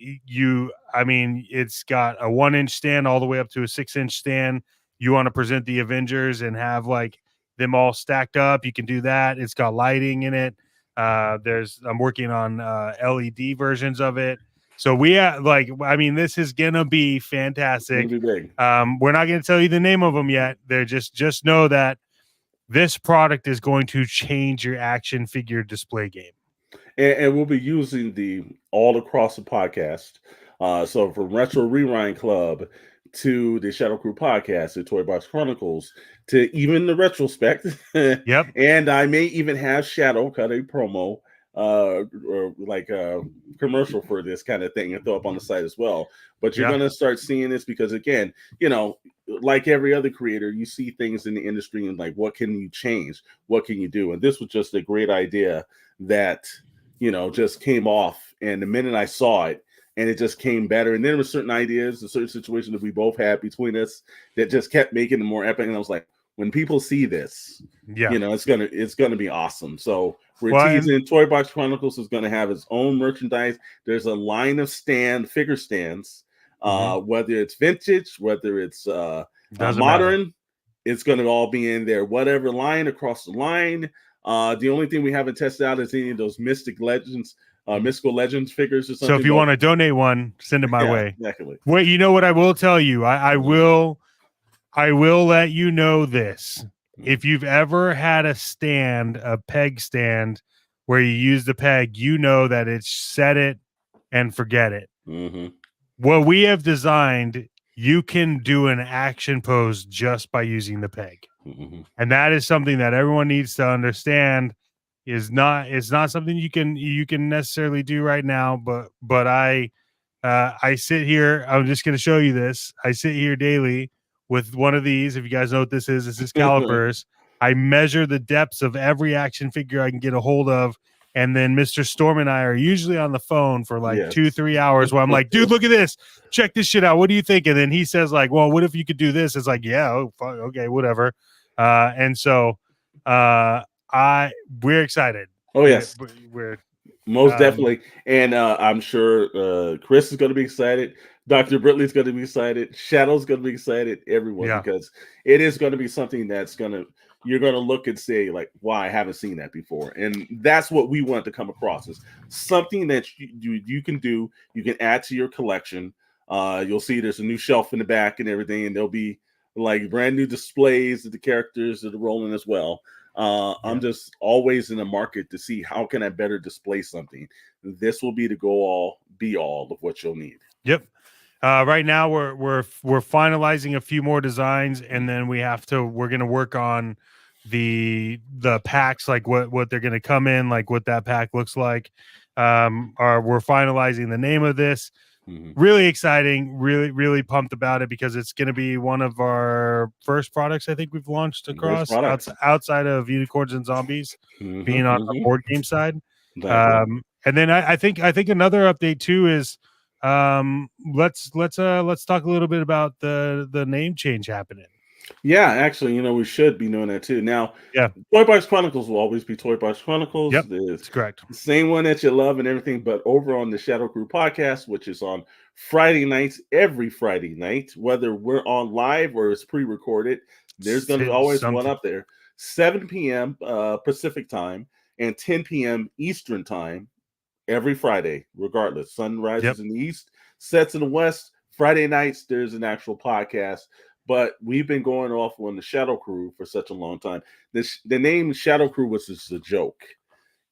got a 1-inch stand all the way up to a 6-inch stand. You want to present the Avengers and have like them all stacked up, you can do that. It's got lighting in it. I'm working on LED versions of it. So this is gonna be fantastic. It'll be big. We're not gonna tell you the name of them yet. They're just know that this product is going to change your action figure display game. And we'll be using the all across the podcast. So from Retro Rewind Club to the Shadow Crew podcast, the ToyBox Chronicles, to even the retrospect. And I may even have Shadow cut a promo or like a commercial for this kind of thing and throw up on the site as well. But you're going to start seeing this because, again, like every other creator, you see things in the industry and like, what can you change? What can you do? And this was just a great idea that, just came off. And the minute I saw it, and it just came better. And then there were certain ideas and certain situations that we both had between us that just kept making it more epic. And I was like, when people see this, it's gonna be awesome. So we're teasing ToyBox Chronicles is gonna have its own merchandise. There's a line of figure stands, whether it's vintage, whether it's modern, it's gonna all be in there. Whatever line across the line. The only thing we haven't tested out is any of those mystical legends figures or something. So if you want to donate one, send it my way. Exactly. Wait, you know what I will tell you? I will let you know this. if you've ever had a peg stand where you use the peg, you know that it's set it and forget it. Mm-hmm. What we have designed, you can do an action pose just by using the peg. Mm-hmm. And that is something that everyone needs to understand it's not something you can necessarily do right now, but I sit here, I'm just going to show you this. I sit here daily with one of these. If you guys know what this is calipers. I measure the depths of every action figure I can get a hold of. And then Mr. Storm and I are usually on the phone for like Yes. 2-3 hours where I'm like, dude, look at this. Check this shit out. What do you think? And then he says like, well, what if you could do this? It's like, yeah, okay, whatever. And so we're excited. Oh, yes. We're most definitely. And I'm sure Chris is going to be excited. Dr. Britley's going to be excited. Shadow's going to be excited. Everyone, because it is going to be something that's you're going to look and say like, wow, I haven't seen that before. And that's what we want to come across, is something that you can do. You can add to your collection. You'll see there's a new shelf in the back and everything, and there'll be like brand new displays of the characters that are rolling as well. I'm just always in the market to see how can I better display something. This will be the be all of what you'll need. Yep. Right now we're finalizing a few more designs, and then we're going to work on the packs, like what they're going to come in, like what that pack looks like. We're finalizing the name of this. Mm-hmm. Really exciting, really pumped about it, because it's going to be one of our first products I think we've launched across outside of Unicorns and Zombies, being on the board game side. And then I think another update too is let's talk a little bit about the name change happening. Yeah, actually, we should be doing that too. Now, ToyBox Chronicles will always be ToyBox Chronicles. Yep, that's correct. The same one that you love and everything, but over on the Shadow Crew podcast, which is on Friday nights, every Friday night, whether we're on live or it's pre-recorded, there's going to be always one up there. 7 p.m. Pacific time and 10 p.m. Eastern time every Friday, regardless. Sun rises in the east, sets in the west. Friday nights, there's an actual podcast. But we've been going off on the Shadow Crew for such a long time. The name Shadow Crew was just a joke.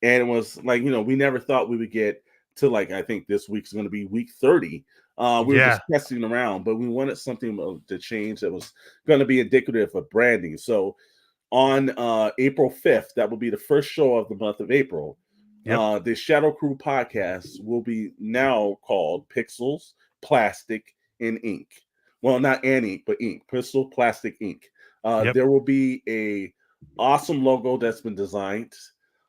And it was like, we never thought we would get to, like, I think this week's going to be week 30. We were just testing around, but we wanted something to change that was going to be indicative of branding. So on April 5th, that will be the first show of the month of April. The Shadow Crew podcast will be now called Pixels, Plastic, and Ink. Well, not ink, but ink. Pistol, plastic, ink. There will be a awesome logo that's been designed.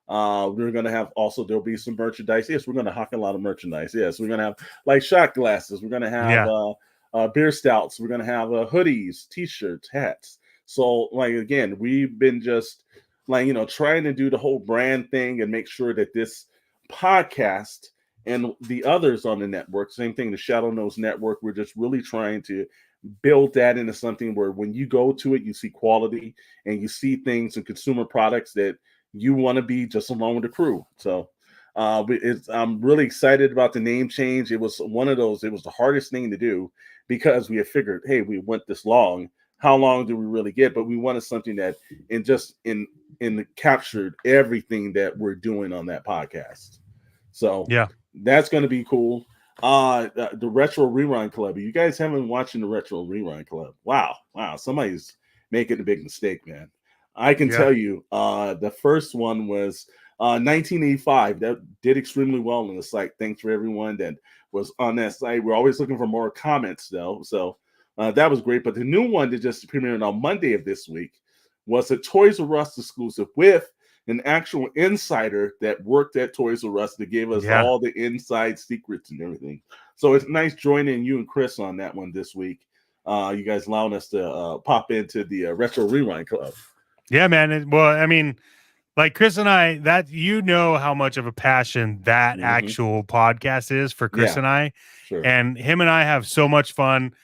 We're going to have there'll be some merchandise. Yes, we're going to hawk a lot of merchandise. Yes, we're going to have like shot glasses. We're going to have beer stouts. We're going to have hoodies, T-shirts, hats. So, like, again, we've been just like, trying to do the whole brand thing and make sure that this podcast and the others on the network, same thing, the Shadow Knows Network, we're just really trying to build that into something where when you go to it, you see quality and you see things and consumer products that you want to be just along with the crew. So I'm really excited about the name change. It was one of those, it was the hardest thing to do, because we had figured, hey, we went this long. How long do we really get? But we wanted something that captured everything that we're doing on that podcast. So that's going to be cool. The Retro Rewind Club. You guys haven't been watching the Retro Rewind Club. Wow. Somebody's making a big mistake, man. I can tell you, the first one was 1985. That did extremely well on the site. Thanks for everyone that was on that site. We're always looking for more comments, though. So that was great. But the new one that just premiered on Monday of this week was a Toys R Us exclusive with an actual insider that worked at Toys R Us that gave us all the inside secrets and everything. So it's nice joining you and Chris on that one this week. You guys allowing us to pop into the Retro Rewind Club. Yeah, man. Well, I mean, like Chris and I, that how much of a passion that actual podcast is for Chris and I. Sure. And him and I have so much fun.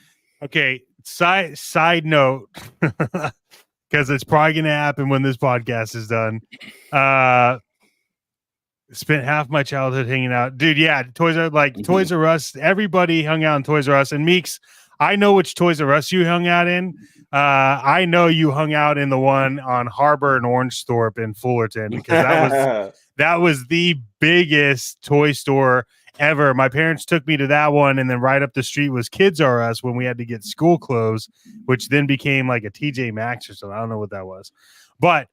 Okay, side note, because it's probably going to happen when this podcast is done. Spent half my childhood hanging out. Dude, Toys R Us. Everybody hung out in Toys R Us. And Meeks, I know which Toys R Us you hung out in. I know you hung out in the one on Harbor and Orangethorpe in Fullerton, because that was the biggest toy store ever. My parents took me to that one, and then right up the street was Kids R Us when we had to get school clothes, which then became like a TJ Maxx or something. I don't know what that was. But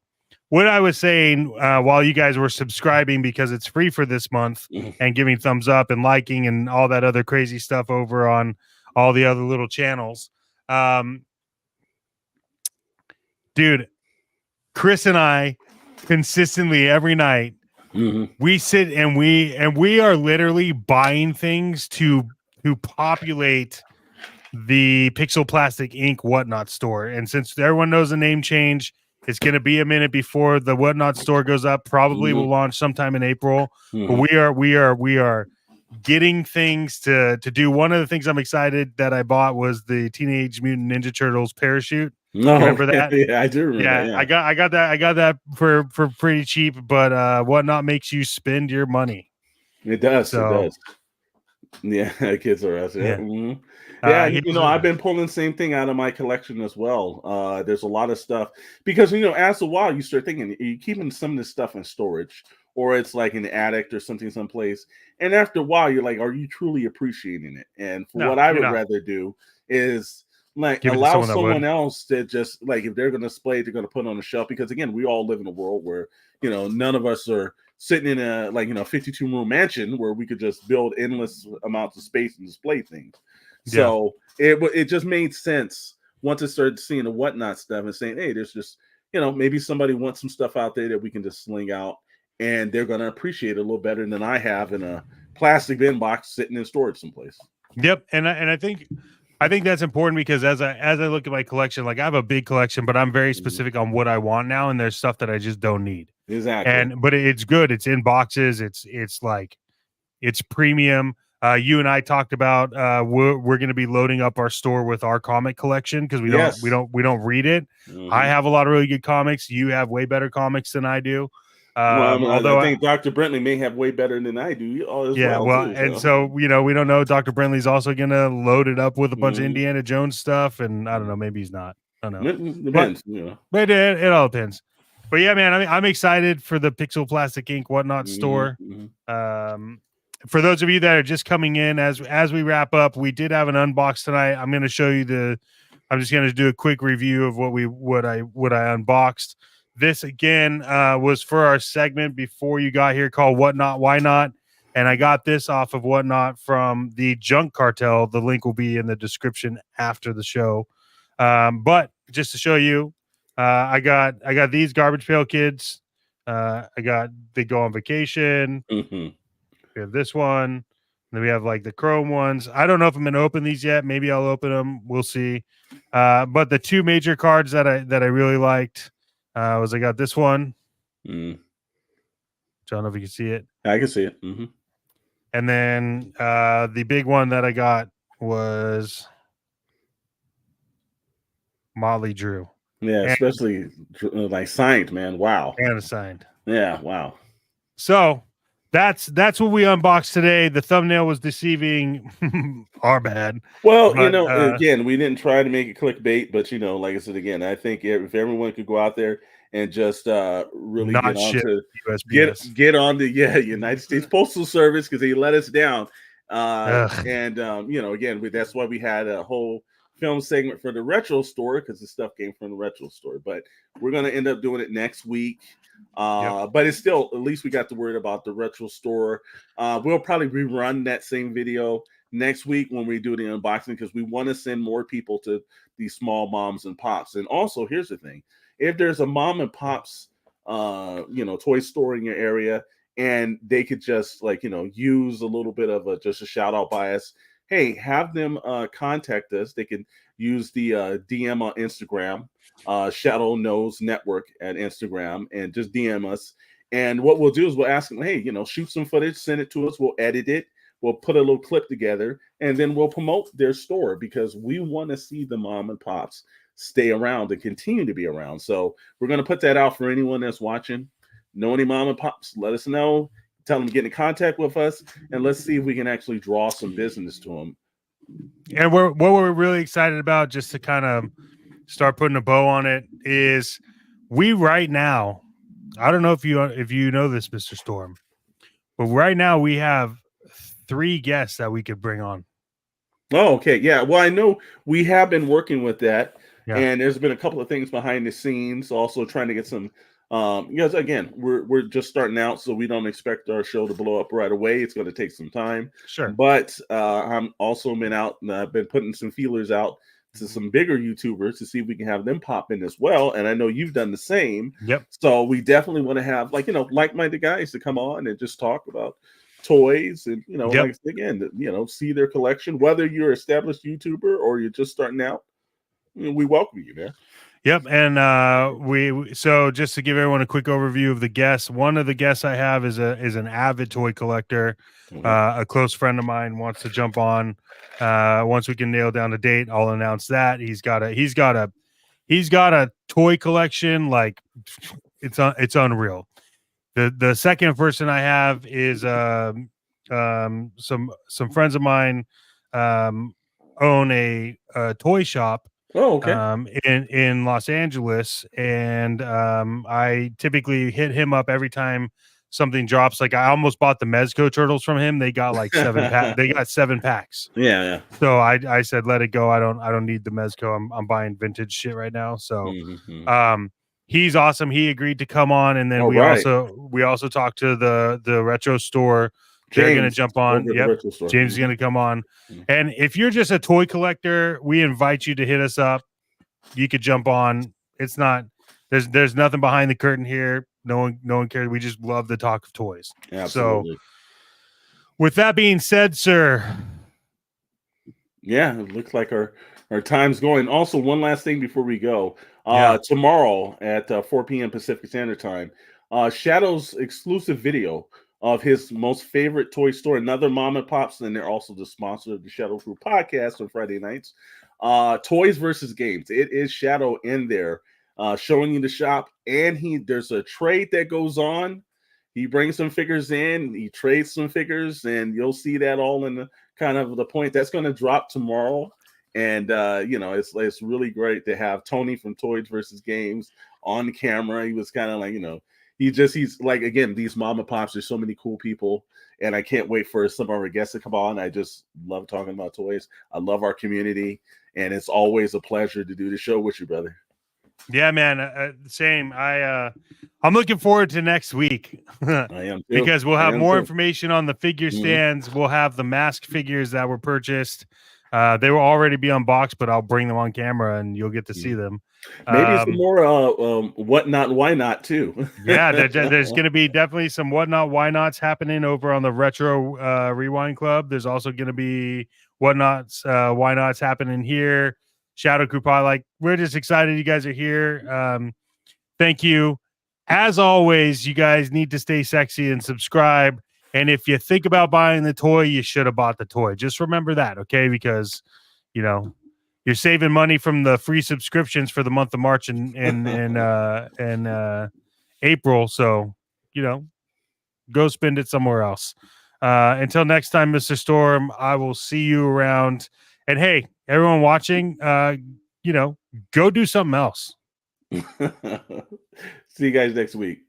what I was saying while you guys were subscribing, because it's free for this month, and giving thumbs up and liking and all that other crazy stuff over on all the other little channels. Dude, Chris and I consistently every night, we sit and we are literally buying things to populate the Pixel Plastic Inc. Whatnot store. And since everyone knows the name change, it's going to be a minute before the Whatnot store goes up. Probably will launch sometime in April. But we are getting things to do. One of the things I'm excited that I bought was the Teenage Mutant Ninja Turtles parachute. No, remember that? Yeah, I do remember. Yeah, that, I got that for pretty cheap. But Whatnot makes you spend your money. It does. So, it does. Yeah, Kids R Us. Yeah. Yeah. I've been pulling the same thing out of my collection as well. There's a lot of stuff because after a while you start thinking, are you keeping some of this stuff in storage, or it's like in the attic or something someplace? And after a while, you're like, are you truly appreciating it? And what I would rather do is like allow someone else to just like, if they're going to display it, they're going to put it on the shelf. Because again, we all live in a world where none of us are sitting in a 52-room mansion where we could just build endless amounts of space and display things. So it just made sense once I started seeing the Whatnot stuff and saying, hey, there's just maybe somebody wants some stuff out there that we can just sling out, and they're going to appreciate it a little better than I have in a plastic bin box sitting in storage someplace. Yep, and I think that's important, because as I look at my collection, like I have a big collection, but I'm very specific on what I want now, and there's stuff that I just don't need. Exactly. But it's good. It's in boxes. It's premium. You and I talked about we're going to be loading up our store with our comic collection, because we don't read it. I have a lot of really good comics. You have way better comics than I do. Although I think Dr. Brentley may have way better than I do. So we don't know. Dr. Brentley's also going to load it up with a bunch of Indiana Jones stuff, and I don't know, maybe he's not. I don't know. It depends. But it all depends. But yeah, man, I'm excited for the Pixel Plastic Inc. Whatnot store. For those of you that are just coming in, as we wrap up, we did have an unbox tonight. I'm going to show you I'm just going to do a quick review of what I unboxed. This again was for our segment before you got here called Whatnot, Why Not? And I got this off of Whatnot from the Junk Cartel. The link will be in the description after the show. But just to show you, I got these Garbage Pail Kids. They go on vacation. We have this one. And then we have like the chrome ones. I don't know if I'm gonna open these yet. Maybe I'll open them. We'll see. But the two major cards that I really liked was I got this one. I don't know if you can see it. I can see it. And then the big one that I got was Motley Drew. Yeah, especially like signed, man. Wow. And signed. Yeah, wow. So that's what we unboxed today. The thumbnail was deceiving. Our bad. Well, again, we didn't try to make it clickbait, but like I said, again, I think if everyone could go out there and just really not get on the United States Postal Service, because they let us down. Again, that's why we had a whole film segment for the retro store, because the stuff came from the retro store. But we're going to end up doing it next week. But it's still, at least we got the word about the retro store. We'll probably rerun that same video next week when we do the unboxing, because we want to send more people to these small moms and pops. And also, here's the thing: if there's a mom and pops toy store in your area, and they could just use a little bit of just a shout out by us, hey, have them contact us. They can use the DM on Instagram, Shadow Nose Network at Instagram, and just DM us. And what we'll do is we'll ask them, hey, shoot some footage, send it to us. We'll edit it. We'll put a little clip together, and then we'll promote their store, because we want to see the mom and pops stay around and continue to be around. So we're going to put that out for anyone that's watching. Know any mom and pops, let us know. Tell them to get in contact with us, and let's see if we can actually draw some business to them And what we're really excited about, just to kind of start putting a bow on it, is we right now, I don't know if you know this, Mr. Storm, but right now we have 3 guests that we could bring on. Oh, okay. Yeah. Well, I know we have been working with that, Yeah. and there's been a couple of things behind the scenes, also trying to get some because again, we're just starting out, so we don't expect our show to blow up right away. It's going to take some time. Sure. But I'm also been out and I've been putting some feelers out to some bigger YouTubers to see if we can have them pop in as well. And I know you've done the same. Yep. So we definitely want to have like-minded guys to come on and just talk about toys and Yep. like again, see their collection, whether you're an established YouTuber or you're just starting out. We welcome you there. Yep. And we so just to give everyone a quick overview of the guests, one of the guests I have is an avid toy collector. A close friend of mine wants to jump on. Once we can nail down a date, I'll announce that. He's got a toy collection like it's unreal. The second person I have is some friends of mine own a toy shop. Oh, okay. In Los Angeles, and I typically hit him up every time something drops. Like I almost bought the Mezco turtles from him. They got like 7 packs. Yeah. So I said let it go. I don't need the Mezco. I'm buying vintage shit right now. So he's awesome. He agreed to come on, and then we also talked to the retro store. They're going to jump on. Yep. James is going to come on. And if you're just a toy collector, we invite you to hit us up. You could jump on. It's not, there's nothing behind the curtain here. No one cares. We just love the talk of toys. Absolutely. So with that being said, sir. Yeah, it looks like our time's going. Also, one last thing before we go. Tomorrow at 4 p.m. Pacific Standard Time, Shadow's exclusive video of his most favorite toy store, another mom and pops, and they're also the sponsor of the Shadow Crew podcast on Friday nights. Toys versus games. It is Shadow in there, showing you the shop, and there's a trade that goes on. He brings some figures in, he trades some figures, and you'll see that all in the kind of the point that's going to drop tomorrow. And it's really great to have Tony from Toys versus Games on camera. He was kind of like, he's like, again, these mom and pops, there's so many cool people, and I can't wait for some of our guests to come on. I just love talking about toys. I love our community, and it's always a pleasure to do the show with you, brother. Yeah, man. Same. I'm looking forward to next week. I am too. Because we'll have more information on the figure stands. We'll have the mask figures that were purchased. They will already be unboxed, but I'll bring them on camera and you'll get to see them. Maybe some more whatnot, why not too. Yeah, there's going to be definitely some whatnot, why nots happening over on the Retro Rewind Club. There's also going to be whatnots, why nots happening here. Shadow Crew Pod, like we're just excited you guys are here. Thank you. As always, you guys need to stay sexy and subscribe. And if you think about buying the toy, you should have bought the toy. Just remember that, okay? Because you're saving money from the free subscriptions for the month of March and April. So go spend it somewhere else. Until next time, Mr. Storm, I will see you around. And hey, everyone watching, go do something else. See you guys next week.